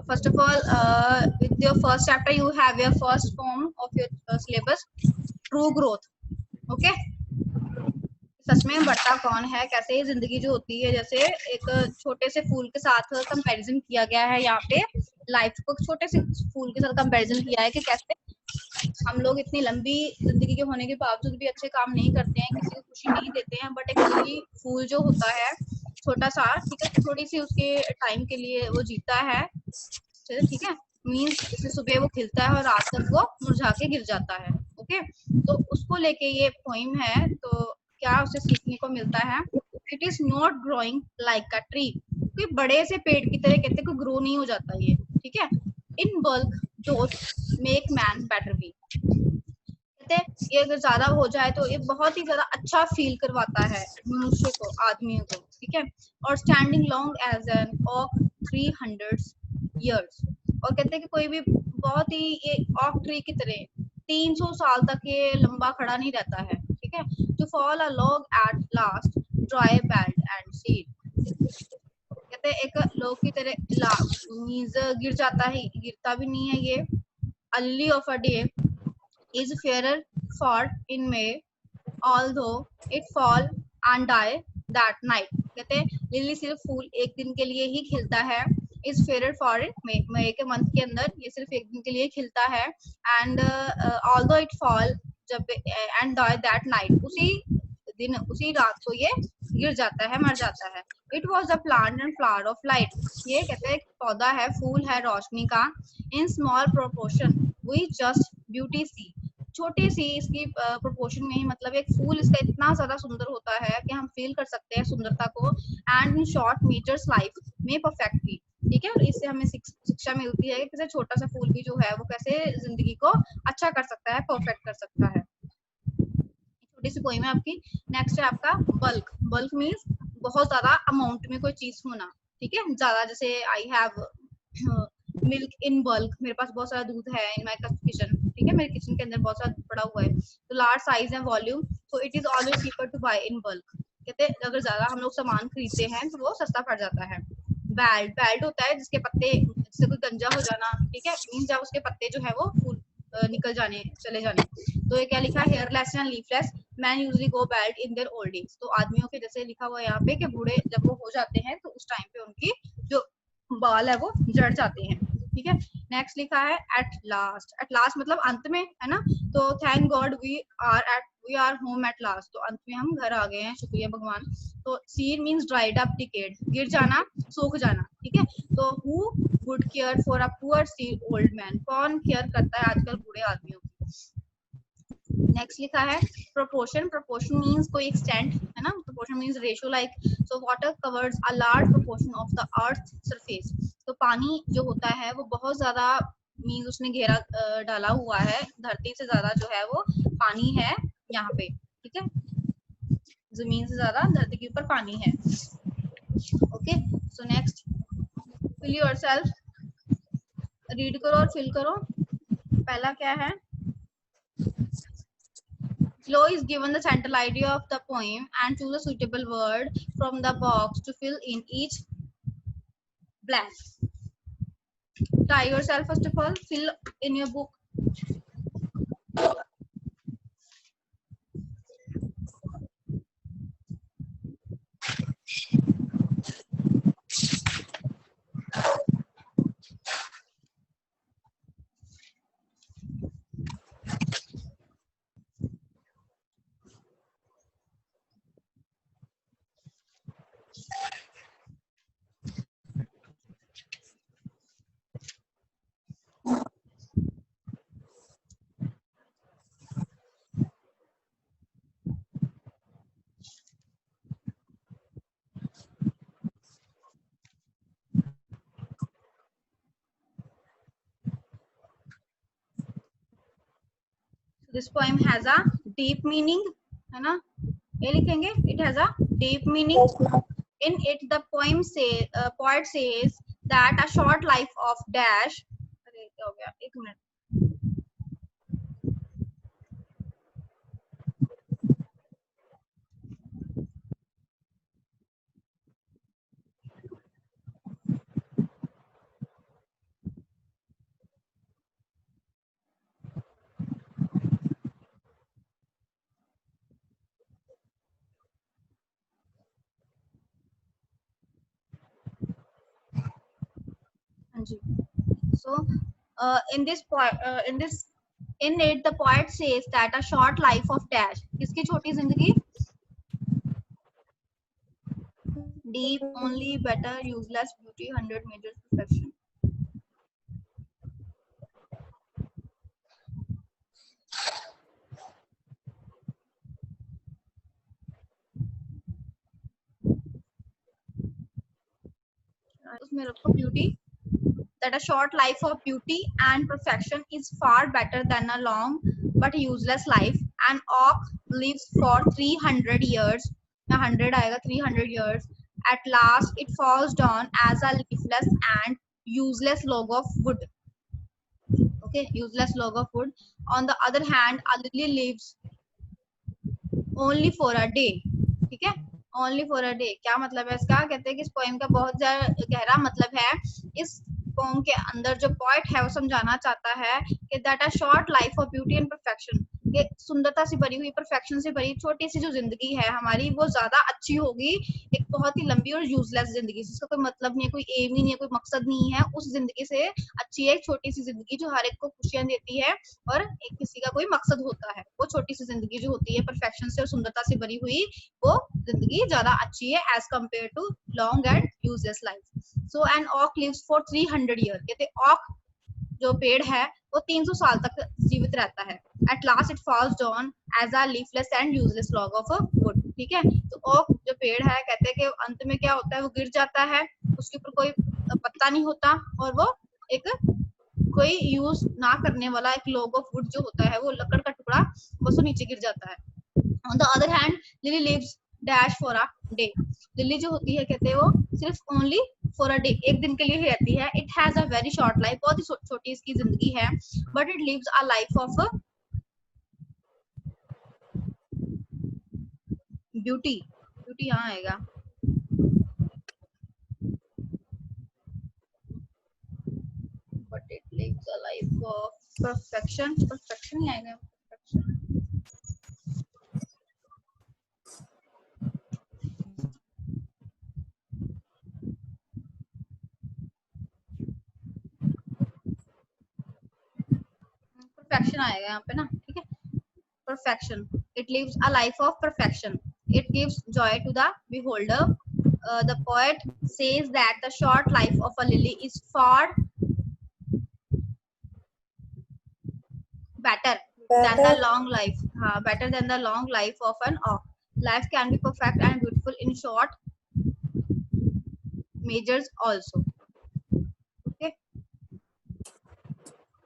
First of all, with your first chapter, you have your first form of your syllabus, true growth. Okay. सच में बढ़ता कौन है, कैसे ये जिंदगी जो होती है, जैसे एक छोटे से फूल के साथ कंपैरिजन किया गया है यहाँ पे, लाइफ को छोटे से फूल के साथ कंपैरिजन किया है कि कैसे हम लोग इतनी लंबी जिंदगी के होने के बावजूद भी अच्छे काम नहीं करते हैं, किसी को खुशी नहीं देते हैं, बट एक जिंदगी फूल जो होता है छोटा सा, ठीक है, थोड़ी सी उसके टाइम के लिए वो जीता है, ठीक है, मीन्स जैसे सुबह वो खिलता है और रात तक वो मुरझा के गिर जाता है। ओके, तो उसको लेके ये पोइम है। तो क्या उसे सीखने को मिलता है? It is not growing like a tree, कोई बड़े से पेड़ की तरह कहते कोई ग्रो नहीं हो जाता ये, ठीक है। In bulk dose make man better be, कहते ये अगर ज्यादा हो जाए तो ये बहुत ही ज्यादा अच्छा फील करवाता है मनुष्य को, आदमियों को, ठीक है। और स्टैंडिंग लॉन्ग एज एन ऑक 300 years, और कहते हैं कि कोई भी बहुत ही ये ऑक ट्री की तरह 300 साल तक ये लंबा खड़ा नहीं रहता है, ठीक है। To fall a log at last dry belt and seed, कहते हैं एक लोग की तरह मीन्स गिर जाता है, गिरता भी नहीं है ये। A lily of a day is fairer for in May, although it fall and die that night, कहते हैं लिली सिर्फ फूल एक दिन के लिए ही खिलता है, इज फेयर फॉर मई के मंथ के अंदर ये सिर्फ एक दिन के लिए खिलता है, एंड ऑल्दो इट फॉल जब एंड डाई दैट नाइट, उसी दिन उसी रात को ये गिर जाता है, मर जाता है। It was a plant and flower of light, ये कहते हैं पौधा है, फूल है रोशनी का। In small proportion we just beauty see, छोटी सी इसकी प्रोपोर्शन में ही, मतलब एक फूल इसका इतना ज्यादा सुंदर होता है कि हम फील कर सकते हैं सुंदरता को। And in short meters life में परफेक्टली, ठीक है। इससे हमें शिक्षा मिलती है कि कैसे छोटा सा फूल भी जो है वो कैसे जिंदगी को अच्छा कर सकता है, परफेक्ट कर सकता है। छोटी सी पोइम है आपकी। नेक्स्ट है आपका बल्क। बल्क मीन्स बहुत ज्यादा अमाउंट में कोई चीज होना, ठीक है, ज्यादा, जैसे I have milk in bulk, मेरे पास बहुत सारा दूध है इन माय किचन, ठीक है, मेरे किचन के अंदर बहुत सारा दूध पड़ा हुआ है। तो large size and volume, so it is always cheaper to buy in bulk, कहते हैं अगर ज्यादा हम लोग सामान खरीदते हैं तो वो सस्ता पड़ जाता है। बैल्ट, बैल्ट होता है जिसके पत्ते, जैसे कोई गंजा हो जाना, ठीक है, मीन्स जब उसके पत्ते जो है वो फूल निकल जाने, चले जाने। तो ये क्या लिखा है, hairless and leafless man usually go belt in their old age, तो आदमियों के जैसे लिखा हुआ है यहाँ पे कि बूढ़े जब वो हो जाते हैं तो उस टाइम पे उनकी जो बाल है वो झड़ जाते हैं, ठीक है। नेक्स्ट लिखा है एट लास्ट, एट लास्ट मतलब अंत में, है ना। तो thank God we are home at last, तो अंत में हम घर आ गए हैं, शुक्रिया भगवान। तो seed means dried up, decade, गिर जाना, सूख जाना, ठीक है। तो who would care for a poor seed old man, कौन केयर करता है आजकल बूढ़े आदमियों की। नेक्स्ट लिखा है प्रोपोर्शन, प्रोपोर्शन मीन्स कोई एक्सटेंट, है ना, proportion means ratio, like so water covers a large proportion of the earth surface, तो पानी जो होता है वो बहुत ज्यादा मीन्स उसने घेरा डाला हुआ है, धरती से ज्यादा जो है वो पानी है यहाँ पे, ठीक है, जमीन से ज्यादा धरती के ऊपर पानी है। Okay, so next fill yourself, read करो और फिल करो। पहला क्या है, Flo is given the central idea of the poem and choose a suitable word from the box to fill in each blank. Try yourself first of all, fill in your book. This poem has a deep meaning, है ना, ये लिखेंगे, it has a deep meaning. In it the poet says that a short life of dash, अरे क्या हो गया, एक minute, जी. So in it the poet says that a short life of dash. किसकी छोटी जिंदगी? Deep, only, better, useless, beauty, 100 major perfection. उसमें रखो beauty. That a short life of beauty and perfection is far better than a long but useless life. An oak lives for 300 years. 100 आएगा 300 years. At last, it falls down as a leafless and useless log of wood. Okay, useless log of wood. On the other hand, a lily lives only for a day. ठीक है, only for a day. क्या मतलब है इसका? कहते हैं कि इस पोएम का बहुत गहरा मतलब है. इस पोएम के अंदर जो पॉइंट है वो समझाना चाहता है कि that a short life of beauty and perfection, ये सुंदरता से भरी हुई, परफेक्शन से भरी छोटी सी जो जिंदगी है हमारी, वो ज्यादा अच्छी होगी एक बहुत ही लंबी और यूजलेस जिंदगी जिसका कोई मतलब नहीं है, कोई एम ही नहीं है, कोई मकसद नहीं है. उस जिंदगी से अच्छी है एक छोटी सी जिंदगी जो हर एक को खुशियां देती है और एक किसी का कोई मकसद होता है. वो छोटी सी जिंदगी जो होती है परफेक्शन से और सुंदरता से भरी हुई, वो जिंदगी ज्यादा अच्छी है as compare to long and useless life. So an oak lives for 300 year. कहते ऑक जो पेड़ है वो 300 साल तक जीवित रहता है. At last it falls down as a leafless and useless log of a wood. ठीक है, तो ओक जो पेड़ है कहते हैं कि अंत में क्या होता है, वो गिर जाता है, उसके ऊपर कोई पत्ता नहीं होता और वो एक कोई यूज ना करने वाला एक लॉग ऑफ वुड जो होता है, वो लकड़ का टुकड़ा, वो नीचे गिर जाता है. On the other hand lily lives dash for a day. Lily जो होती है कहते हैं वो सिर्फ ओनली फॉर अ डे, एक दिन के लिए ही रहती है. It has a very short life, बहुत ही छोटी इसकी जिंदगी है. But it lives a life of beauty. Beauty यहाँ आएगा. But it lives a life of perfection. Perfection ही आएगा. परफेक्शन. परफेक्शन आएगा यहाँ पे ना. ठीक है, perfection. It lives a life of perfection. It gives joy to the beholder. The poet says that the short life of a lily is far better than the long life. Better than the long life of an oak. Life can be perfect and beautiful in short measures also. Okay.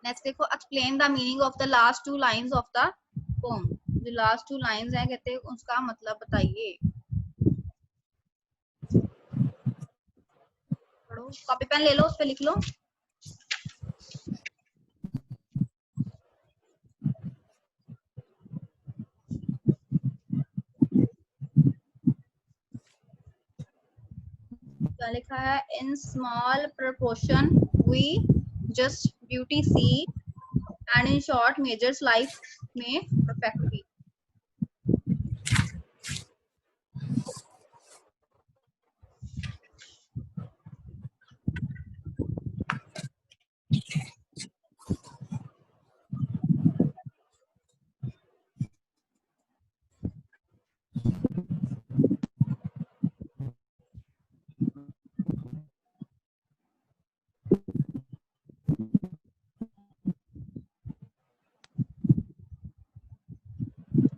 Next देखो, explain the meaning of the last two lines of the poem. जो last two lines हैं कहते हैं उसका मतलब बताइए. पढ़ो, copy pen ले लो, उस पे लिख लो. क्या लिखा है? In small proportion we just beauty see and in short measures life में परफेक्टली.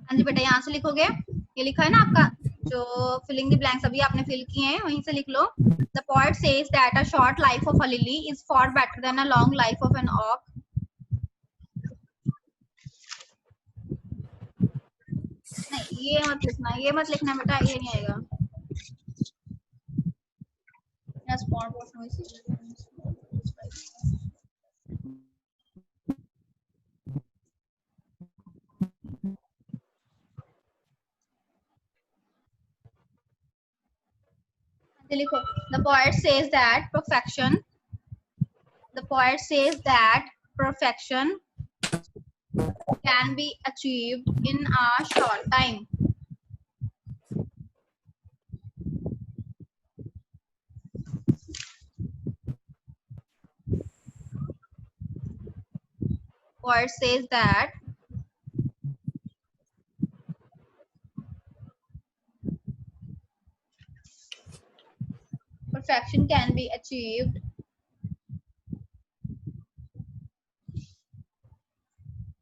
हाँ जी बेटा, यहाँ से लिखोगे. ये लिखा है ना आपका जो फिलिंग द ब्लैंक्स अभी आपने फिल किए हैं, वहीं से लिख लो. The poet says that a short life of a lily is for better than a long life of an oak. नहीं, ये मत लिखना, ये मत लिखना बेटा, ये नहीं आएगा. लिखो. The poet says that perfection can be achieved in a short time. poet says that perfection can be achieved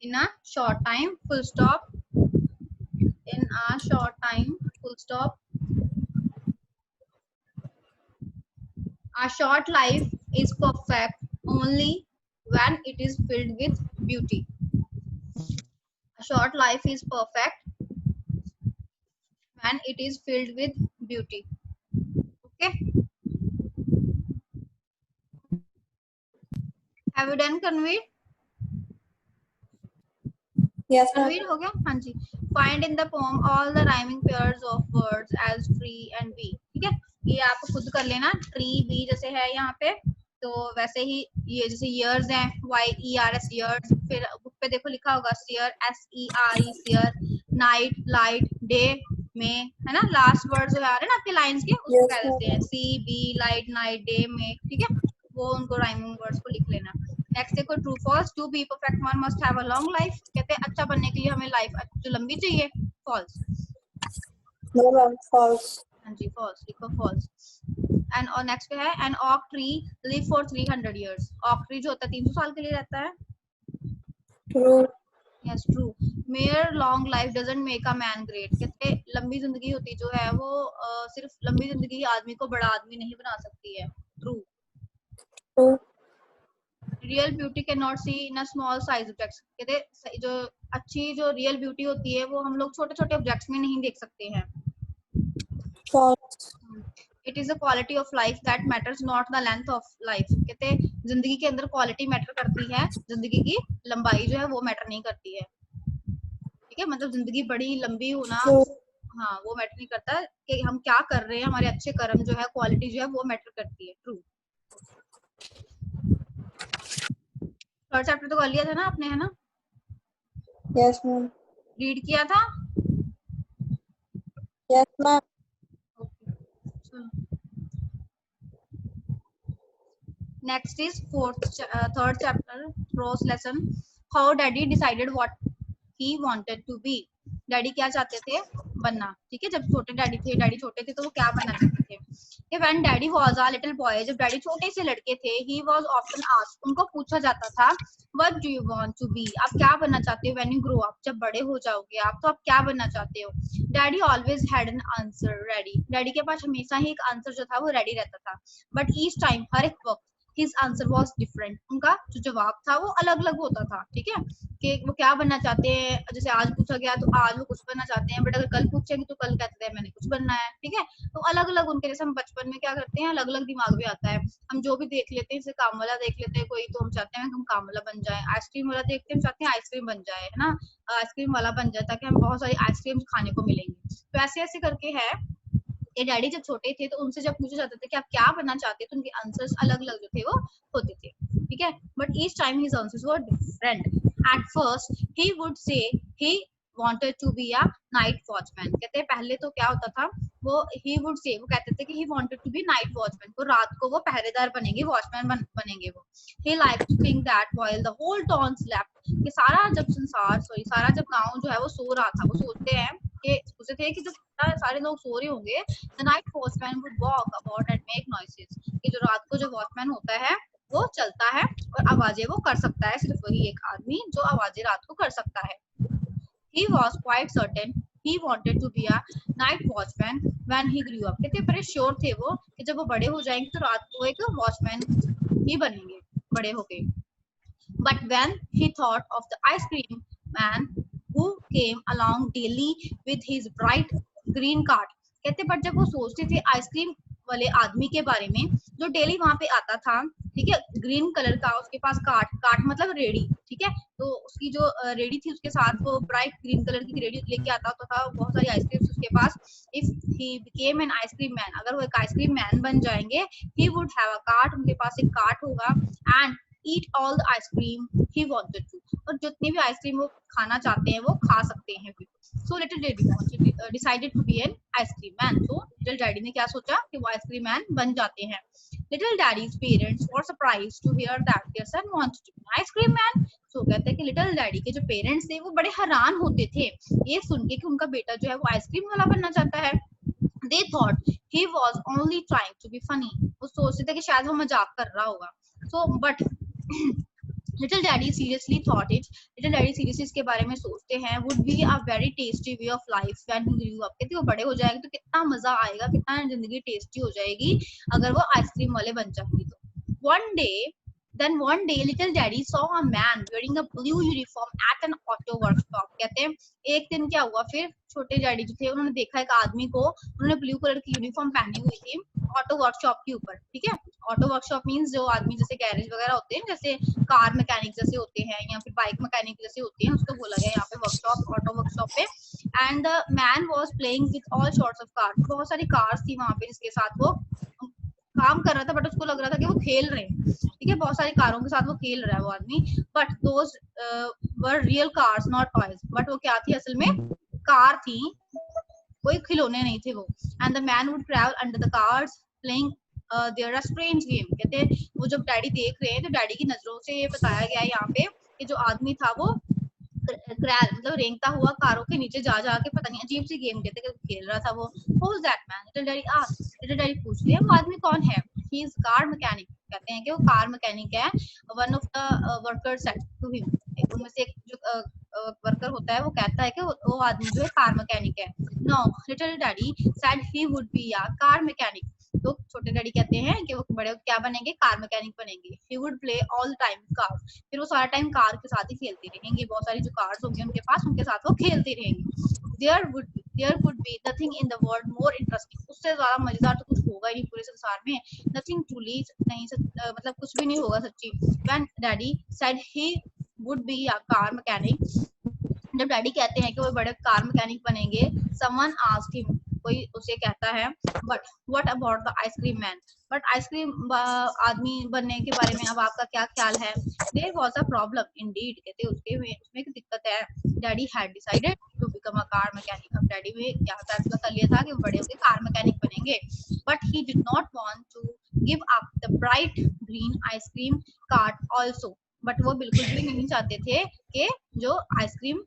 in a short time, full stop. In a short time, full stop. A short life is perfect only when it is filled with beauty. A short life is perfect when it is filled with beauty. Okay. Have you done, Kanveer? Yes, ma'am. Kanveer हो गया? हाँ जी. Find in the poem all the rhyming pairs of words as tree and bee. ठीक है? ये आप खुद कर लेना. Tree, bee जैसे है यहाँ पे, तो वैसे ही ये जैसे years हैं, Y-E-R-S years. फिर बुक पे देखो लिखा होगा seer, S-E-R-E seer. Night, light, day में, है ना? Last words जो आ रहे हैं ना आपके lines के, उसको Yes, कह देते हैं sea, bee, light, night, day में. ठीक है? वो उनको rhyming words को लिख लेना. नेक्स्ट देखो true false. To be perfect one must have a long life. कहते हैं अच्छा बनने के लिए हमें लाइफ जो लंबी चाहिए. फॉल्स. no, ma'am. False. हाँ जी फॉल्स लिखो फॉल्स. एंड और नेक्स्ट पे है एन ऑक ट्री लिव फॉर 300 इयर्स. ऑक ट्री जो होता है 300 साल के लिए रहता है. True. Yes true. Mayor long life doesn't make a man great. कहते हैं लंबी जिंदगी होती जो है वो सिर्फ लंबी जिंदगी ही आदमी को बड़ा आदमी नहीं बना सकती है. True. True. Real beauty can not see in a small size objects. कहते जो अच्छी जो रियल ब्यूटी होती है वो हम लोग छोटे छोटे ऑब्जेक्ट्स में नहीं देख सकते हैं. False. It is a quality of life that matters not the length of life. कहते जिंदगी के अंदर क्वालिटी मैटर करती है, जिंदगी की लंबाई जो है वो मैटर नहीं करती है. ठीक है, मतलब जिंदगी बड़ी लंबी होना True. हाँ वो मैटर नहीं करता कि हम क्या कर रहे हैं. हमारे अच्छे कर्म जो है क्वालिटी जो है वो मैटर करती है. ट्रू. थर्ड चैप्टर तो कर लिया था ना आपने, है ना? Yes, ma'am. रीड किया था. Yes, ma'am. Next is third chapter, prose lesson. How Daddy decided what he wanted to be. Daddy क्या चाहते थे बनना. ठीक है, जब छोटे डैडी थे, डैडी छोटे थे तो वो क्या बनना चाहते थे. कि when Daddy was a little boy, जब डैडी छोटे से लड़के थे, he was often asked, उनको पूछा जाता था, what do you want to be? आप क्या बनना चाहते हो when you grow up? जब बड़े हो जाओगे आप तो आप क्या बनना चाहते हो. Daddy always had an answer ready. Daddy के पास हमेशा ही एक आंसर जो था वो रेडी रहता था. But each time, हर एक वक्त his answer was different. उनका जो जवाब था वो अलग अलग होता था. ठीक है, कि वो क्या बनना चाहते हैं. जैसे आज पूछा गया तो आज वो कुछ बनना चाहते हैं, बट अगर कल पूछेंगे तो कल कहते हैं मैंने कुछ बनना है. ठीक है, तो अलग अलग उनके. जैसे हम बचपन में क्या करते हैं, अलग अलग दिमाग में आता है. हम जो भी देख लेते हैं, जैसे काम वाला देख लेते हैं कोई, तो हम चाहते हैं हम काम वाला बन जाए. आइसक्रीम वाला देखते हैं, हम चाहते हैं आइसक्रीम बन जाए, है ना? आइसक्रीम वाला बन जाए ताकि हम बहुत सारी आइसक्रीम खाने को मिलेंगी. तो ऐसे ऐसे करके है. ये डैडी जब छोटे थे तो उनसे जब पूछा जाता था कि आप क्या बनना चाहते हैं, तो उनके आंसर्स अलग अलग जो थे वो होते थे. ठीक है, but each time his answers were different. At first he would say he wanted to be a night watchman. कहते हैं पहले तो क्या होता था, वो he would say, वो कहते थे कि he wanted to be night watchman. तो रात को वो पहरेदार बनेंगे, वॉचमैन बनेंगे वो. He liked to think that while the whole town slept, कि सारा जब सारा जब गांव जो है वो सो रहा था, वो सोचते हैं कि सोचते थे कि जब सारे लोग सो रहे होंगे, the night watchman would walk about and make noises. कि जो रात को जो वॉचमैन होता है वो चलता है और आवाजें वो कर सकता है. सिर्फ वही एक आदमी जो आवाजें रात को कर सकता है. He was quite certain he wanted to be a night watchman when he grew up. कहते बड़े श्योर थे वो कि जब वो बड़े हो जाएंगे तो रात को एक वॉचमैन ही बनेंगे बड़े होके. But when he thought of the ice cream man who came along daily with his bright green cart, कहते बट जब वो सोचते थे आइसक्रीम वाले आदमी के बारे में जो डेली वहां पे आता था. ठीक है, ग्रीन कलर का, उसके पास काट मतलब रेडी. ठीक है, तो उसकी जो रेडी थी उसके साथ वो ब्राइट ग्रीन कलर की रेडी लेके आता था. बहुत सारी आइसक्रीम उसके पास. If he became an ice cream man, अगर वो एक आइसक्रीम मैन बन जाएंगे, he would have a cart, उनके पास एक कार्ट होगा. And eat all the ice cream he wanted to, और जितनी भी आइसक्रीम वो खाना चाहते हैं वो खा सकते हैं. So little Daddy decided to be an ice cream man. So little Daddy ने क्या सोचा कि वो आइसक्रीम मैन बन जाते हैं. Little Daddy's parents were surprised to hear that their son wanted to be an ice cream man. So कहते हैं कि लिटिल डैडी के जो पेरेंट्स थे वो बड़े हैरान होते थे ये सुन के कि उनका बेटा जो है वो आइसक्रीम वाला बनना चाहता है. They thought he was only trying to be funny. वो सोचते थे कि शायद वो मजाक कर रहा होगा. So but Little Daddy seriously thought it. Little Daddy seriously इसके बारे में सोचते हैं. Would be a very tasty way of life when he grew up. कहते वो बड़े हो जाएंगे तो कितना मजा आएगा, कितना जिंदगी टेस्टी हो जाएगी अगर वो आइसक्रीम वाले बन जाएंगे तो. One day, Little Daddy saw a man wearing a blue uniform at an auto workshop. कहते हैं एक दिन क्या हुआ फिर छोटे डैडी जो थे उन्होंने देखा एक आदमी को, उन्होंने ब्लू कलर की यूनिफॉर्म पहनी हुई थी ऑटो वर्कशॉप के ऊपर. ठीक है, ऑटो वर्कशॉप मींस जो आदमी जैसे गैरेज वगैरह होते हैं, जैसे कार मैकेनिक जैसे होते हैं या फिर बाइक मैकेनिक जैसे होते हैं, उसको बोला गया यहाँ पे वर्कशॉप, ऑटो वर्कशॉप पे. And the man was playing with all sorts of cars. बहुत सारी कार्स थी वहां पे जिसके साथ वो काम कर रहा था, बट उसको लग रहा था कि वो खेल रहे हैं. ठीक है, बहुत सारी कारों के साथ वो खेल रहा है वो आदमी, but those were real cars not toys. But वो क्या थी, असल में कार थी, कोई खिलौने नहीं थे वो. And the man would travel under the cars playing there a strange game. कहते हैं वो जब डैडी देख रहे हैं तो डैडी की नजरों से ये बताया गया है यहाँ पे कि जो आदमी था वो मतलब रेंगता हुआ कारों के नीचे जा जाके पता नहीं अजीब सी गेम कहते खेल रहा था वो. Who's that man? Little Daddy asked. Little Daddy पूछ लिया वो आदमी कौन है. He is car mechanic. कहते हैं कि वो कार मैकेनिक है. One of the workers said to him. उनमें से एक जो वर्कर होता है वो कहता है कि वो आदमी जो है कार मैकेनिक है. No, Little Daddy said he would be a car mechanic. तो छोटे डैडी कहते हैं कि वो बड़े क्या बनेंगे, कार मैकेनिक बनेंगे. He would play all the time cars. फिर वो सारा टाइम कार के साथ ही खेलते रहेंगे. बहुत सारी जो कार्स होंगे उनके पास, उनके साथ वो खेलते रहेंगे. There could be nothing in the world more interesting. उससे ज्यादा मजेदार तो कुछ होगा ही नहीं पूरे संसार में. Nothing truly नहीं मतलब कुछ भी नहीं होगा सच्ची. When Daddy said he would be a car mechanic, जब डैडी कहते हैं कि वो बड़े कार मैकेनिक बनेंगे, someone asked him, कोई उसे कहता है, but what about the ice cream man? But ice cream आदमी बनने के बारे में अब आपका क्या ख्याल है? There was a problem indeed. कहते उसमें एक दिक्कत है. Daddy had decided to become a car mechanic. अब डैडी में क्या फैसला कर लिया था कि वो बड़े होकर कार मैकेनिक बनेंगे. But he did not want to give up the bright green ice cream cart also. But वो बिल्कुल भी नहीं चाहते थे कि जो आइसक्रीम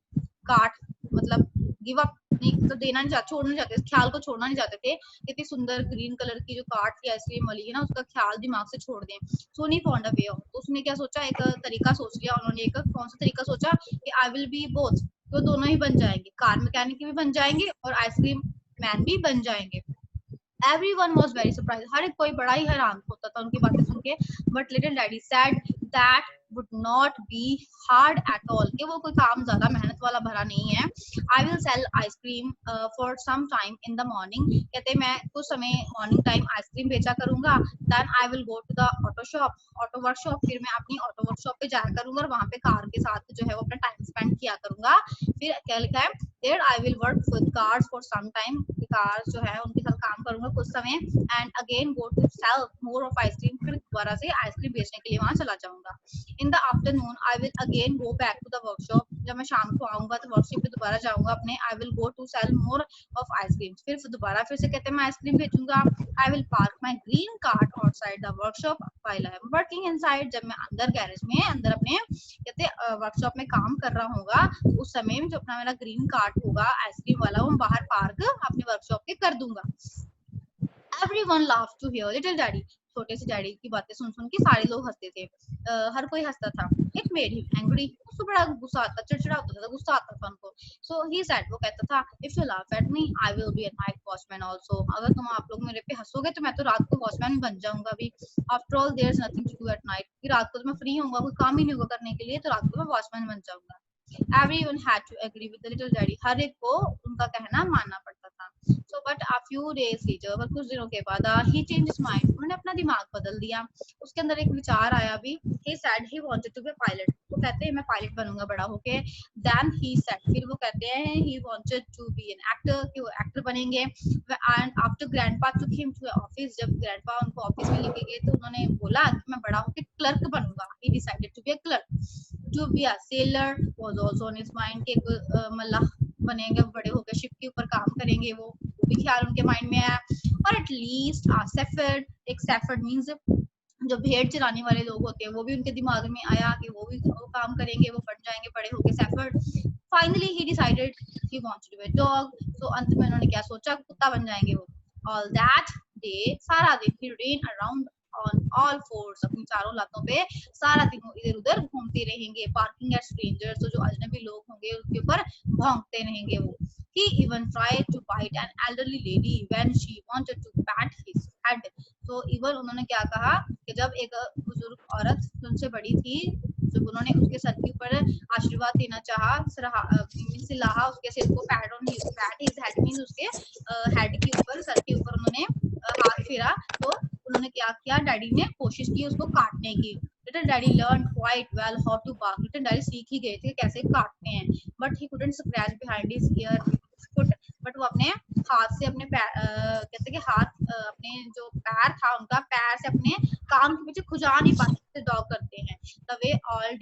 कार्ट मतलब गिव अप नहीं तो देना नहीं चाहते, छोड़ना नहीं चाहते, ख्याल को छोड़ना नहीं चाहते थे. कितनी सुंदर ग्रीन कलर की जो कार्ट थी आइसक्रीम वाली है ना, उसका ख्याल दिमाग से छोड़ दें. सो नहीं फाउंड अ वे ऑफ. तो उसने क्या सोचा, एक तरीका सोच लिया उन्होंने. एक कौन सा तरीका सोचा कि आई विल बी बोथ. तो दोनों ही बन जाएंगे, कार मैकेनिक भी बन जाएंगे और आइसक्रीम मैन भी बन जाएंगे. Everyone was very surprised. हर एक कोई बड़ा ही हैरान होता था उनकी बातें सुन के. But Little Daddy said that would not be hard at all. कि वो कोई काम ज्यादा मेहनत वाला भरा नहीं है. I will sell ice cream for some time in the morning. कहते मैं कुछ समय मॉर्निंग टाइम आइसक्रीम बेचा करूंगा. Then I will go to the auto workshop. फिर मैं अपनी ऑटो वर्कशॉप पे जाया करूंगा और वहां पे कार के साथ जो है वो अपना टाइम स्पेंड किया करूंगा. फिर क्या लिखा है, There I will work with cars for some time. Cars जो है उनके साथ काम करूंगा कुछ समय. And again go to sell more of ice cream. फिर दोबारा से आइसक्रीम बेचने के लिए वहां चला जाऊंगा. In the afternoon I will again go back to the workshop. जब मैं शाम को आऊंगा तो वर्कशॉप पे दोबारा जाऊंगा अपने. I will go to sell more of ice cream. फिर दोबारा फिर से कहते हैं मैं आइसक्रीम बेचूंगा. I will park my green cart outside the workshop while I am working inside. जब मैं अंदर गैरेज में अंदर अपने कहते वर्कशॉप में काम कर रहा होगा उस समय में जो अपना मेरा ग्रीन कार्ट होगा आइसक्रीम वाला वो बाहर पार्क अपने वर्कशॉप के कर दूंगा. Everyone laughed to hear Little Daddy. छोटे से डैडी की बातें सुन सुन के सारे लोग हंसते थे. हर कोई हंसता था. It made him angry. उसको बड़ा गुस्सा आता, चिड़चिड़ा होता था, गुस्सा आता था उनको. So he said, वो कहता था, if you laugh at me, I will be a night watchman also. अगर तुम आप लोग मेरे पे हंसोगे तो मैं तो रात को वॉचमैन बन जाऊंगा भी. After all, there's nothing to do at night. कि रात को तो मैं फ्री होऊंगा, कोई काम ही नहीं होगा करने के लिए, तो रात को मैं वॉचमैन बन जाऊंगा. Everyone had to agree with the Little Daddy. हर एक को उनका कहना मानना पड़ता था. So but a few days later, पर कुछ दिनों के बाद he changed his mind. उन्होंने अपना दिमाग बदल दिया. उसके अंदर एक विचार आया भी. He said he wanted to be a pilot. वो कहते हैं मैं पायलट बनूंगा बड़ा होके. Then he said, फिर वो कहते हैं he wanted to be an actor, कि वो एक्टर बनेंगे. And after grandpa took him to an office, जब grandpa उनको ऑफिस में लेके गए तो उन्होंने बोला कि मैं बड़ा होके क्लर्क बनूंगा. He decided to be a clerk. To be a sailor was also on his mind. कि मल्लाह बनेंगे बड़े होकर शिप के ऊपर काम करेंगे. वो भी ख्याल उनके माइंड में आया. और at least a shepherd. एक shepherd means जो भेड़ चराने वाले लोग होते हैं वो भी उनके दिमाग में आया कि वो भी वो काम करेंगे, वो बन जाएंगे बड़े होके shepherd. Finally he decided he wants to be a dog. तो अंत में उन्होंने क्या सोचा, कुत्ता बन जाएंगे वो। ऑल दैट डे, सारा दिन ही ran around on all force, अपनी चारों लातों पे सारा दिन वो इधर उधर घूमते रहेंगे, बार्किंग एट स्ट्रेंजर्स, तो जो अजनबी लोग होंगे उसके ऊपर भौंकते रहेंगे वो। He even tried to bite an elderly lady when she wanted to pat his head. तो इवन उन्होंने क्या कहा कि जब एक बुजुर्ग औरत जो उनसे बड़ी थी, जब उन्होंने उसके सर के ऊपर आशीर्वाद देना चाहा, सिलाहा उसके सिर को, PAT on his PAT his head means उसके हेड के ऊपर, सर के ऊपर उन्होंने हाथ फेरा, तो उन्होंने क्या किया, डैडी ने कोशिश की उसको काटने की। Little daddy learn quite well how to bark, little daddy सीख ही गए थे कैसे काटते हैं, but he couldn't scratch behind his ear foot, but वो अपने हाथ से अपने पैर कहते कि हाथ अपने जो पैर था उनका, पैर से अपने कान के पीछे खुजा नहीं पाते, डॉग करते हैं the way all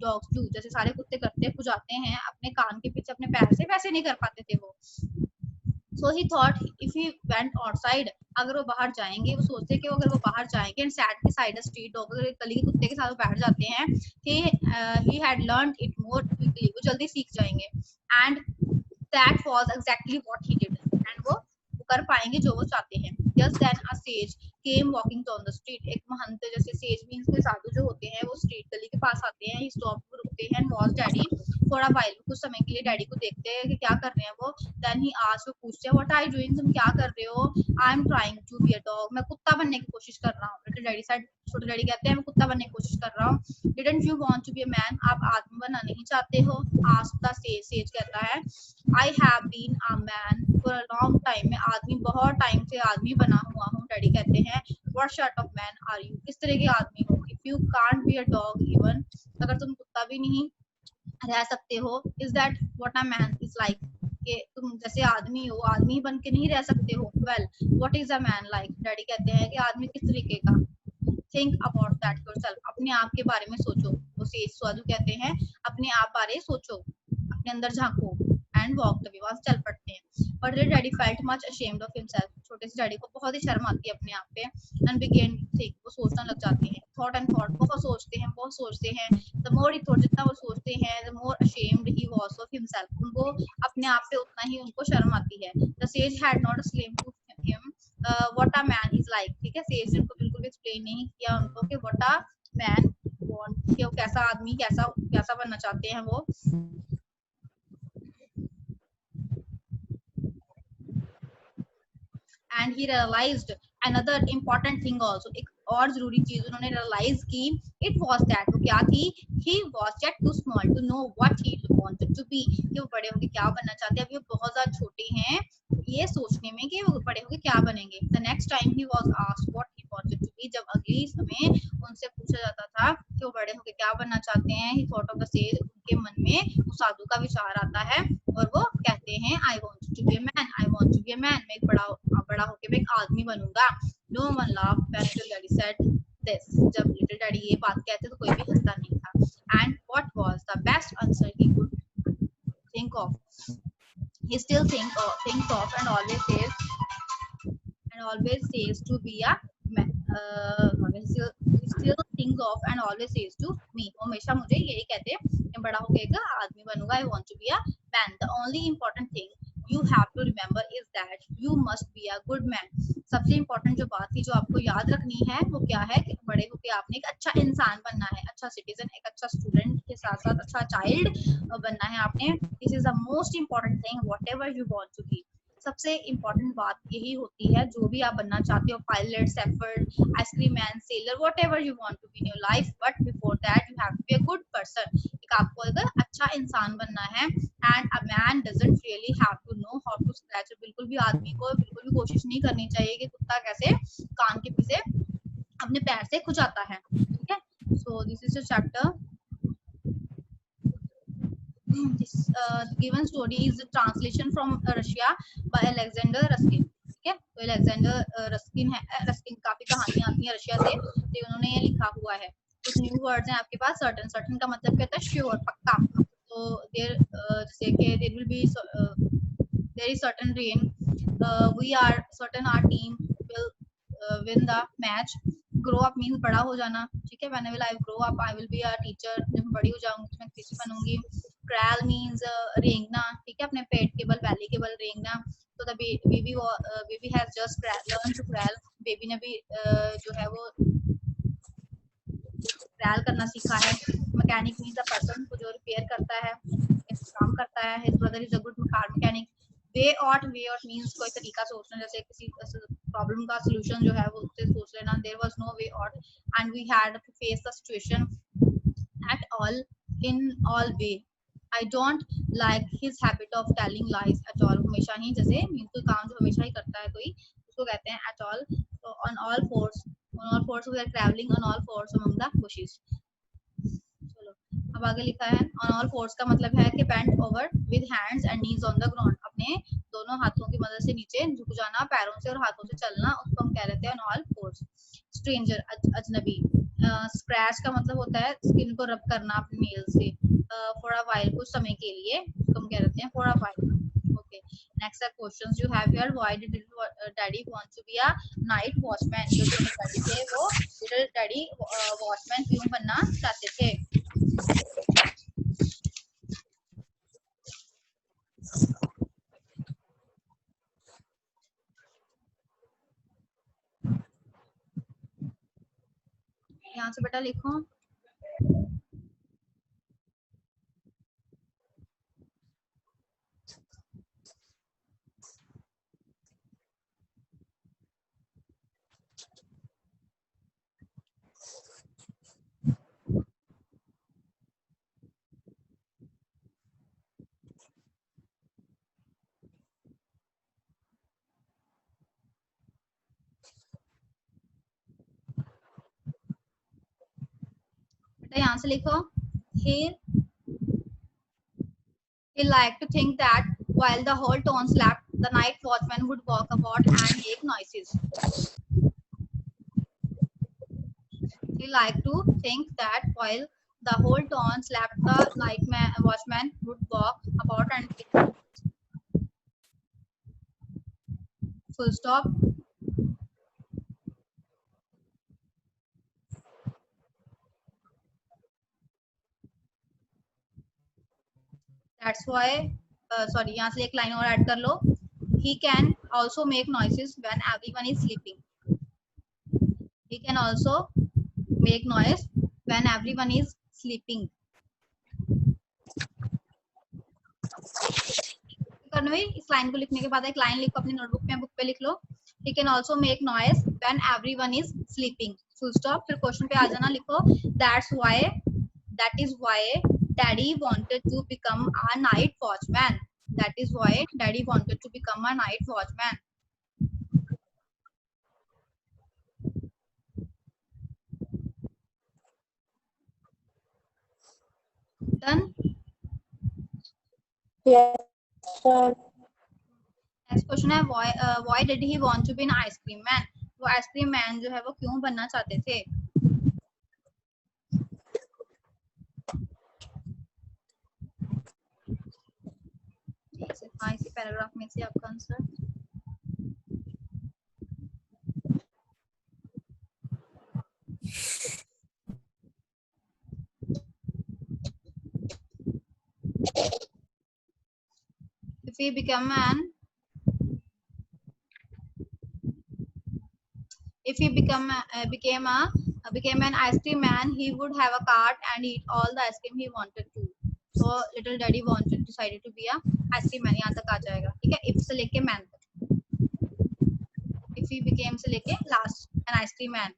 dogs do, जैसे सारे कुत्ते करते हैं, खुजाते हैं अपने कान के पीछे अपने पैर से, वैसे नहीं कर पाते थे वो। So he thought if he went outside, अगर वो बाहर जाएंगे, वो सोचते कि अगर वो बाहर जाएंगे एंड सैट के साइड स्ट्रीट डॉग, अगर गली के कुत्ते के साथ बैठ जाते हैं, he had learned it more quickly, वो जल्दी सीख जाएंगे। And that was exactly what he did, एंड वो कर पाएंगे जो वो चाहते हैं। Just then a sage came walking down the street, एक महंत जैसे सेज मींस के साधु जो होते हैं वो स्ट्रीट गली के पास आते हैं, ही स्टॉप रुकते हैं, watch daddy for a while, कुछ समय के लिए डैडी को देखते हैं कि क्या कर रहे हैं वो। देन ही आस्क्ड, वो पूछते हैं व्हाट आर यू डूइंग, तुम क्या कर रहे हो। I am trying to be a dog, मैं कुत्ता बनने की कोशिश कर रहा हूँ। लिटिल डैडी सेड, छोटे डैडी कहते हैं मैं कुत्ता बनने की कोशिश कर रहा हूँ। Didn't you want to be a man, आप आदमी बनना नहीं चाहते हो। आस्क्ड द सेज, सेज कहता है I have been a man for a long time, मैं आदमी बहुत टाइम से आदमी बना हुआ हूँ। डैडी कहते हैं what sort of man are you, किस तरह के आदमी हो। If you can't be a dog even, अगर तुम कुत्ता भी नहीं रह सकते हो, is that what a man is like, कि तुम जैसे आदमी हो, आदमी बन के नहीं रह सकते हो। Well what is a man like, daddy कहते हैं कि आदमी किस तरीके का। थिंक अबाउट दैट योरसेल्फ, अपने आप के बारे में सोचो। वो सेज साधु कहते हैं अपने आप बारे सोचो, अपने अंदर झांको। एंड वॉक द वे, वहां से चल पड़ते हैं। But daddy felt much ashamed of himself, छोटे से डैडी को बहुत ही शर्म आती है अपने आप पे। एंड बिगेन टू थिंक, वो सोचना लग जाते हैं। थॉट एंड थॉट, बहुत सोचते हैं, बहुत सोचते हैं। द मोर ही थॉट, जितना वो सोचते हैं, the more ashamed he was of himself, उनको अपने आप पे उतना ही उनको शर्म आती है। The sage had not explained to him what a man is like, ठीक है, सेज ने उनको बिल्कुल भी एक्सप्लेन नहीं किया उनको कि व्हाट अ मैन वांट, कि वो कैसा आदमी, कैसा कैसा बनना चाहते हैं वो। And he realised another important thing also, एक और जरूरी चीज उन्होंने रियलाइज की। इट वाज दैट, वो क्या थी, he was yet too small to know what he wanted to be, कि वो बड़े होके क्या बनना चाहते हैं। अभी वो बहुत ज्यादा छोटे हैं ये सोचने में कि वो बड़े होके क्या बनेंगे। The next time he was asked what he wanted to be, जब अगली समय उनसे पूछा जाता था कि वो बड़े होके क्या बनना चाहते हैं, ही थॉट ऑफ द सेज, उनके मन में उस साधु का विचार आता है और वो कहते हैं I want to be a man, I want to be a man, मैं एक बड़ा होके मैं एक आदमी बनूंगा। No one laughed when little daddy said this, जब लिटिल डैडी ये बात कहते तो कोई भी हंसता नहीं था। And what was the best answer he could think of, he still thinks of and always says to be a man, he still thinks of and always says to me, वो हमेशा मुझे यही कहते हैं कि बड़ा होके एक आदमी बनूंगा, I want to be a man. The only important thing you have to remember is that you must be a good man. सबसे इम्पोर्टेंट जो बात थी जो आपको याद रखनी है वो क्या है कि बड़े होके आपने एक अच्छा इंसान बनना है, अच्छा सिटीजन, एक अच्छा स्टूडेंट के साथ साथ अच्छा चाइल्ड बनना है आपने। This is the most important thing whatever you want to be. सबसे इम्पोर्टेंट बात यही होती है जो भी आप बनना चाहते हो, pilot, shepherd, ice cream man, sailor, whatever you want to be in your life, but before that you have to be a good person, एक आपको अगर अच्छा इंसान बनना है। And a man doesn't really have to know how to scratch, बिल्कुल भी आदमी को बिल्कुल भी कोशिश नहीं करनी चाहिए कि कुत्ता कैसे कान के पीछे अपने पैर से खुजाता है, ठीक है। So this is the chapter. This given story is a translation from Russia by Alexander Ruskin, ठीक है। तो अलेक्जेंडर रस्किन है, रस्किन काफी कहानियां आती हैं रशिया से, तो उन्होंने ये लिखा हुआ है। कुछ न्यू वर्ड्स हैं आपके पास। सर्टन, सर्टन का मतलब क्या होता है, श्योर, पक्का। तो देयर जैसे कि there will be there is certain rain, we are certain our team will win the match, grow up means बड़ा हो जाना, ठीक है। When will I grow up, I will be a teacher, जब मैं बड़ी हो जाऊंगी तो मैं टीचर बनूंगी। क्रैल मीन्स रेंगना, ठीक है, अपने पेट के बल, वैली के बल रेंगना। तो the baby has just learn to crawl, baby ने भी जो है वो क्रैल करना सीखा है। मैकेनिक मीन्स द पर्सन को जो रिपेयर करता है, काम करता है। His brother is a good car mechanic. Way out means कोई तरीका सोचना, जैसे किसी प्रॉब्लम का सॉल्यूशन जो है वो उससे सोच लेना। There was no way out and we had to face the situation at all in all way. I don't like his habit of telling lies at all, हमेशा ही, जैसे मीन्स कोई काम जो हमेशा ही करता है कोई, उसको कहते हैं एट ऑल। तो on all fours we are travelling on all fours among the bushes. चलो अब आगे लिखा है ऑन ऑल फोर्स का मतलब है कि bend over with hands and knees on the ground, अपने दोनों हाथों की मदद से नीचे झुक जाना, पैरों से और हाथों से चलना, उसको हम कह रहे थे ऑन ऑल फोर्स। स्ट्रेंजर अजनबी। स्क्रैच का मतलब होता है स्किन को रब करना अपने नेल से। फॉर अ वाइल, कुछ समय के लिए, उसको हम कह रहे हैं for a while. Okay, next questions you have here. Why did daddy want to be a night watchman, जो डैडी थे वो लिटिल डैडी वॉचमैन क्यों बनना चाहते थे? यहाँ से बेटा लिखो। बेटा यहाँ से लिखो। He liked to think that while the whole town slept, the night watchman would walk about and make noises. He liked to think that while the whole town slept, the watchman would walk about and make noises. Full stop. That's why, sorry, यहाँ से एक line और add कर लो. He can also make noises when everyone is sleeping. He can also make noise when everyone is sleeping. Convey, इस line को लिखने के बाद एक लाइन लिखो अपनी नोटबुक में, बुक पे लिख लो। He can also make noise when everyone is sleeping. Full stop. फिर क्वेश्चन पे आ जाना, लिखो that is why daddy wanted to become a night watchman. That is why daddy wanted to become a night watchman. Done. Yes, sir. Next question है why did he want to be an ice cream man? वो ice cream man जो है वो क्यों बनना चाहते थे? हाँ, इसी पैराग्राफ में से आपका answer. If he became an became an ice cream man, he would have a cart and eat all the ice cream he wanted to. So little daddy decided to be a ice cream man. यहाँ तक आ जाएगा, ठीक है। If से लेके man तक, if he became से लेके last an ice cream man.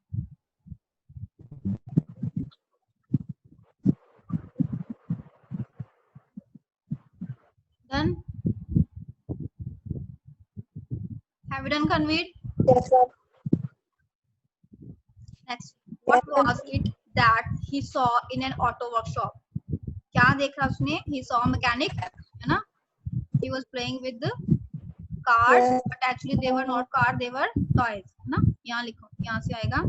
Done. Have you done, Kanveer? Yes, sir. Next, what was it that he saw in an auto workshop? क्या देखा उसने? He saw a mechanic, है ना? He was playing with the cars, Yes. but actually they were not cars, they were toys, है ना? यहाँ लिखो, यहाँ से आएगा।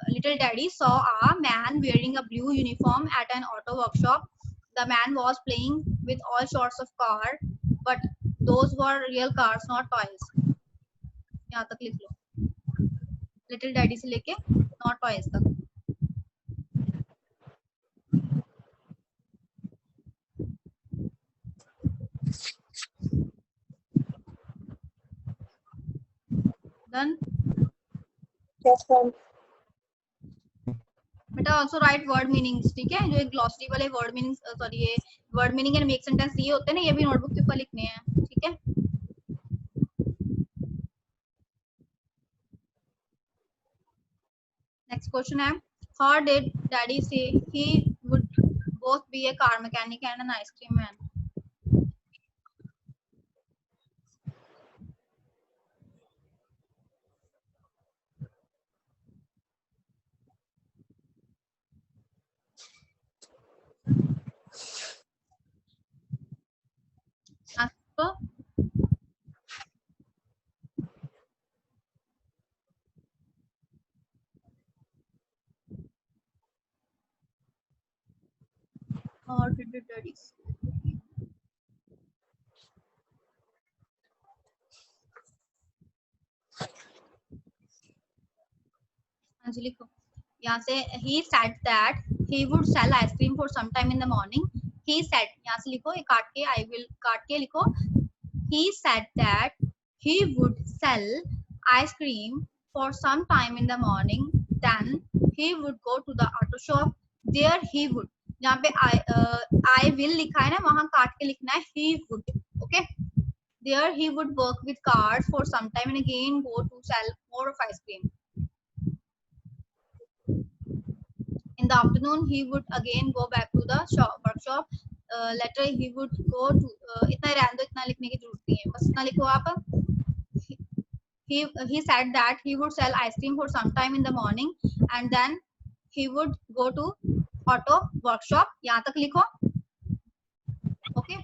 Little daddy saw a man wearing a blue uniform at an auto workshop. The man was playing with all sorts of cars, but those were real cars, not toys. यहाँ तक लिख लो। लिटिल डैडी से लेके not toys तक। Done. Yes, ma'am. बेटा also right word meanings, ठीक है, जो एक ग्लॉसरी वाले वर्ड मीनिंग्स, सॉरी ये word meaning and make sentence ये होते हैं ना, ये भी नोटबुक के ऊपर लिखने हैं, ठीक है। नेक्स्ट क्वेश्चन है, how did daddy say he would both be a car mechanic and an ice cream man. How did the daddy say? हाँ जी लिखो, यहाँ से he said that he would sell ice cream for some time in the morning. He said, यहाँ से लिखो, ये काट के I will काट के लिखो, he said that he would sell ice cream for some time in the morning. Then he would go to the auto shop. There he would, यहाँ पे I will लिखा है ना, वहाँ काट के लिखना है he would. Okay. There he would work with cars for some time and again go to sell more of ice cream. In the afternoon, he would again go back to the workshop. Later, he would go to. इतना रहने दो, इतना लिखने की जरूरत नहीं है, बस इतना लिखो आप. He said that he would sell ice cream for some time in the morning, and then he would go to auto workshop. यहाँ तक लिखो. Okay.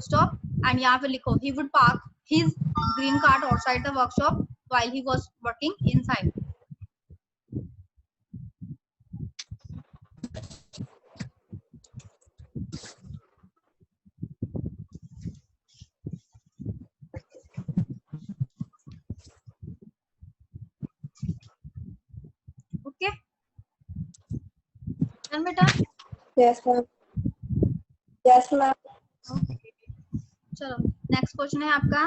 Stop. And यहाँ पे लिखो, he would park his green cart outside the workshop while he was working inside. Okay. Done बेटा? Yes, ma'am. Yes, ma'am. Okay. चलो next question है आपका,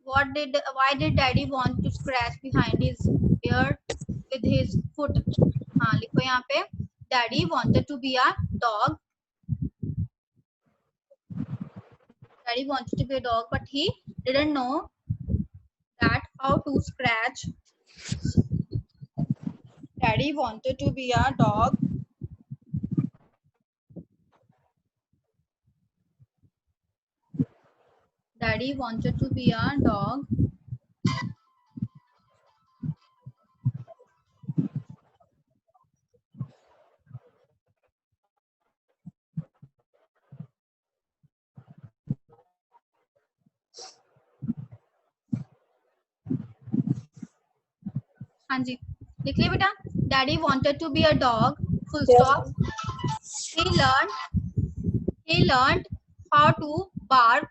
why did daddy want to scratch behind his ear with his foot? हाँ लिखो यहाँ पे, daddy wanted to be a dog. Daddy wanted to be a dog, but he didn't know that how to scratch. Daddy wanted to be a dog. Daddy wanted to be a dog. हाँ जी लिख लिया बेटा, daddy wanted to be a dog, full stop. he learned how to bark.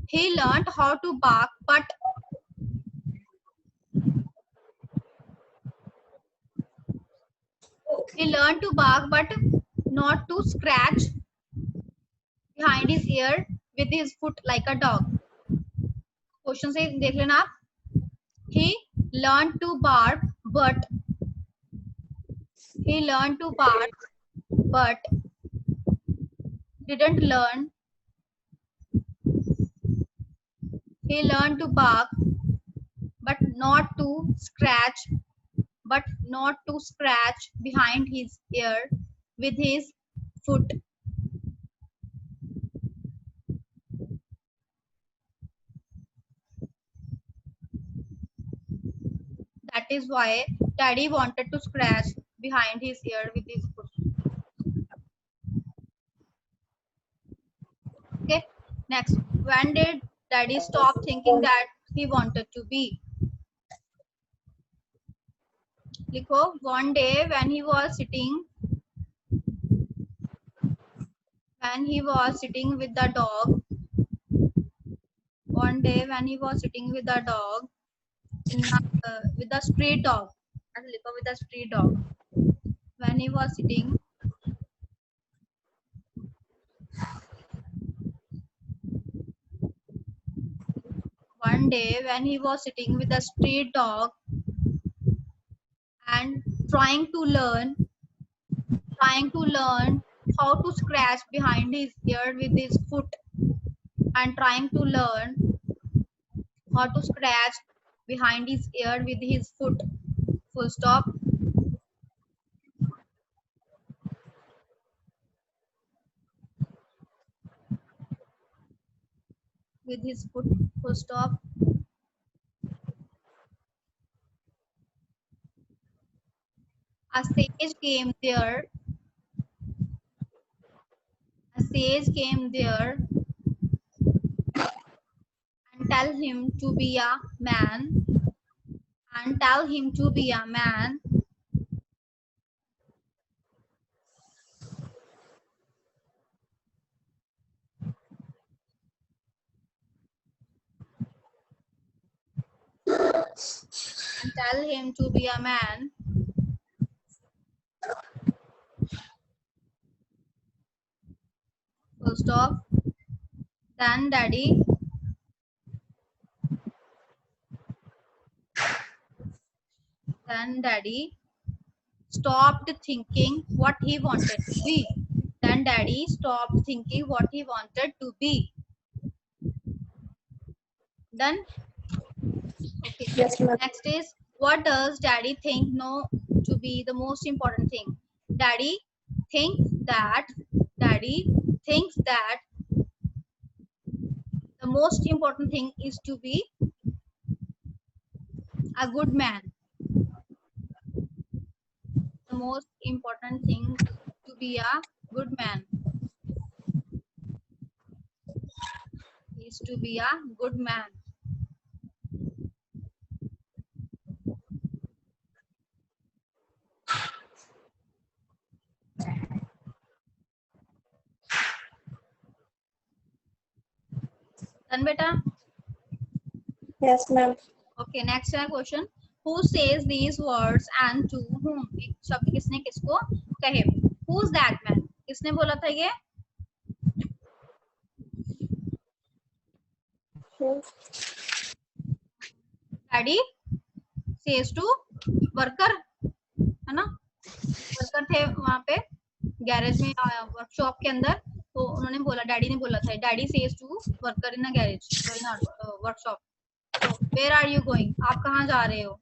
He learned how to bark, but not to scratch behind his ear with his foot like a dog. Question से देख लेना आप. He learned to bark, but didn't learn. He learned to bark, but not to scratch behind his ear with his foot. That is why daddy wanted to scratch behind his ear with his foot. Okay, next, when did daddy stop thinking that he wanted to be? Likho, one day when he was sitting with the dog. One day when he was sitting with the dog, with the street dog. With the street dog. When he was sitting, one day when he was sitting with the street dog and trying to learn how to scratch behind his ear with his foot, and trying to learn how to scratch behind his ear with his foot. Full stop. With his foot. Full stop. A sage came there. A sage came there and tell him to be a man. And tell him to be a man. And tell him to be a man. Full stop. Then daddy stopped thinking what he wanted to be. Then daddy stopped thinking what he wanted to be. Done? Okay. Yes, ma'am. Next is, what does daddy think no to be the most important thing? Daddy thinks that the most important thing is to be a good man. The most important thing to be a good man is to be a good man. Done, beta? Yes, ma'am. Okay, next question. Who says these words and to whom? एक शब्द किसने किसको कहे? Who's that man? किसने बोला था ये? Daddy says to worker, है ना? वर्कर थे वहाँ पे गैरेज में, वर्कशॉप के अंदर, तो उन्होंने बोला, डैडी ने बोला था, daddy says to worker in a garage, workshop, where are you going? आप कहाँ जा रहे हो?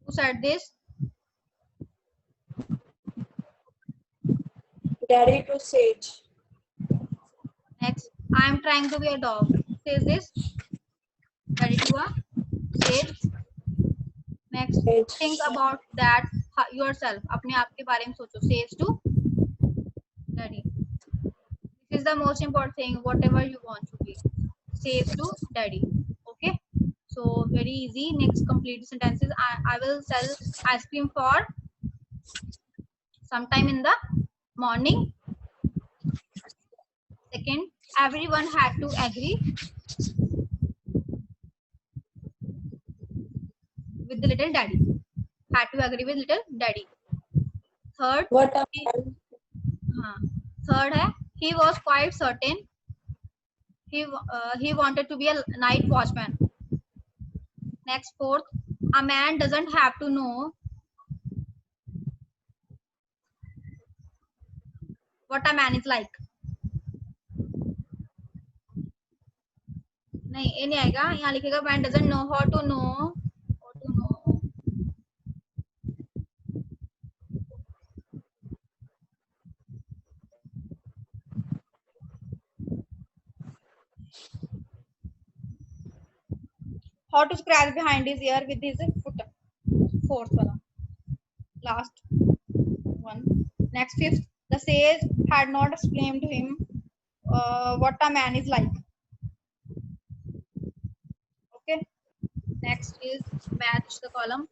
Who said this? Daddy to sage. Next, I am trying to be a dog. Says this. Daddy to a sage. Next, Sage. think about that yourself. अपने आप के बारे में सोचो. Says to daddy. This is the most important thing. Whatever you want to be. Says to daddy. Okay. So very easy. Next, complete sentences. I will sell ice cream for sometime in the morning. Second, everyone had to agree with the little daddy. Had to agree with little daddy. Third, What a third है, he was quite certain he wanted to be a night watchman. Next, fourth, a man doesn't have to know what a man is like. नहीं, ये नहीं आएगा, यहाँ लिखेगा man doesn't know how to know how to scratch behind his ear with his foot. Fourth one, last one. Next, fifth, the sage had not explained to him what a man is like. Okay. Next is match the column.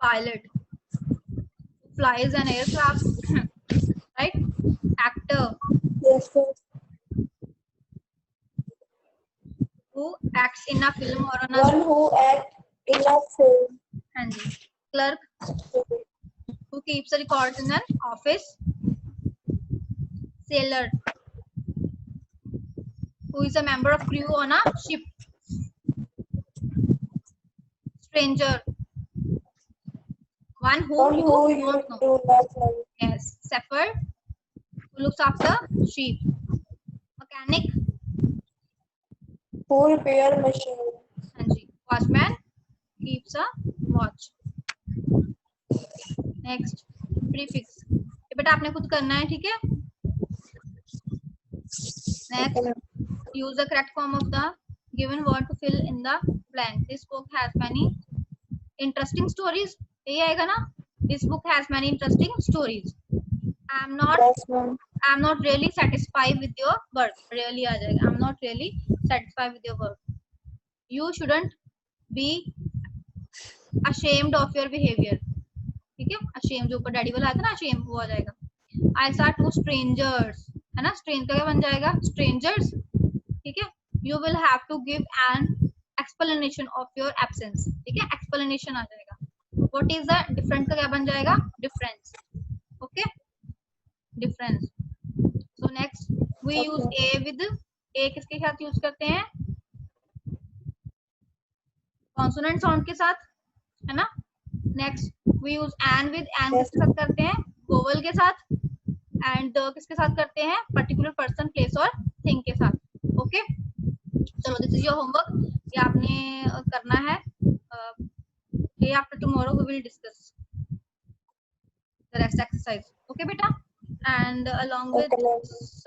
Pilot, flies an aircraft, right? Actor, yes, sir. who acts in a film or on a One who act in a film. हाँ जी. Clerk who keeps the records in an office. Sailor who is a member of crew on a ship. Stranger one who One you who don't you know. do not know. Yes. Shepherd who looks after sheep. Mechanic Who repair machine. हाँ जी. Watchman keeps a watch. Next prefix. ये बेटा आपने खुद करना है, ठीक है. Next, Okay, ma'am. use the correct form of the given word to fill in the blank. This book has many interesting stories. यही आएगा ना. This book has many interesting stories. I'm Yes, ma'am. not really satisfied with your work. Really आ जाएगा. I'm not really satisfied with your work. You shouldn't be ashamed of your behavior. ठीक है. Ashamed जो ऊपर daddy वाला आता है ना, ashamed वो आ जाएगा. I saw two strangers. है ना. Strange का क्या बन जाएगा? Strangers. ठीक है. You will have to give an explanation of your absence. ठीक है. Explanation आ जाएगा. What is the different का क्या बन जाएगा? Difference. Okay. Difference. So next we Okay. use a with a किसके साथ यूज करते हैं? Consonant sound के साथ, है ना. Next we use an with and Yes. किसके साथ करते हैं? vowel के साथ. And किसके साथ करते हैं? particular person, place और thing के साथ. Okay. चलो this is your homework. ये आपने करना है. Day after tomorrow we will discuss the rest exercise. Okay बेटा. And along with Okay, ma'am. this,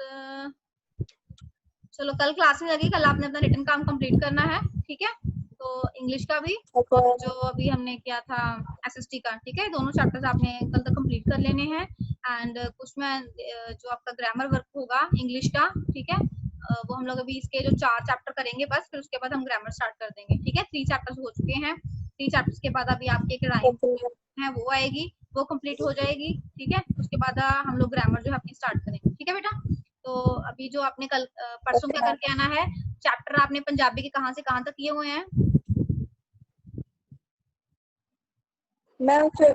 चलो कल क्लास में लगी. कल आपने अपना रिटन काम कंप्लीट करना है, ठीक है. तो इंग्लिश का भी Okay. और जो अभी हमने किया था एसएसटी का, ठीक है. दोनों चैप्टर्स आपने कल तक कंप्लीट कर लेने हैं. एंड कुछ में जो आपका ग्रामर वर्क होगा इंग्लिश का, ठीक है, वो हम लोग अभी इसके जो 4 चैप्टर करेंगे बस. फिर उसके बाद हम ग्रामर स्टार्ट कर देंगे, ठीक है. 3 चैप्टर्स हो चुके हैं. 3 चैप्टर्स के बाद अभी आपकी एक राइम Okay, ma'am. है वो आएगी, वो कंप्लीट हो जाएगी, ठीक है. उसके बाद हम लोग ग्रामर जो है अपनी स्टार्ट करेंगे, ठीक है बेटा. तो अभी जो आपने कल परसों क्या करके आना है, चैप्टर आपने पंजाबी के कहाँ से कहाँ तक किए हुए हैं? मैम फिर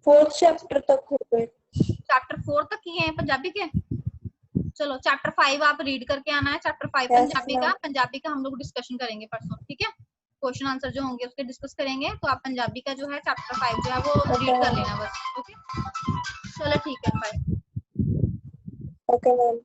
4th चैप्टर तक हो गए. चैप्टर 4 तक किए हैं पंजाबी के. चलो चैप्टर 5 आप रीड करके आना है. Chapter 5 Yes, Punjabi ma'am. का. पंजाबी का हम लोग डिस्कशन करेंगे परसों, ठीक है. क्वेश्चन आंसर जो होंगे उसके डिस्कस करेंगे. तो आप पंजाबी का जो है चैप्टर 5 जो है वो रीड कर लेना बस. ओके चलो ठीक है. बाय. Okay, ma'am.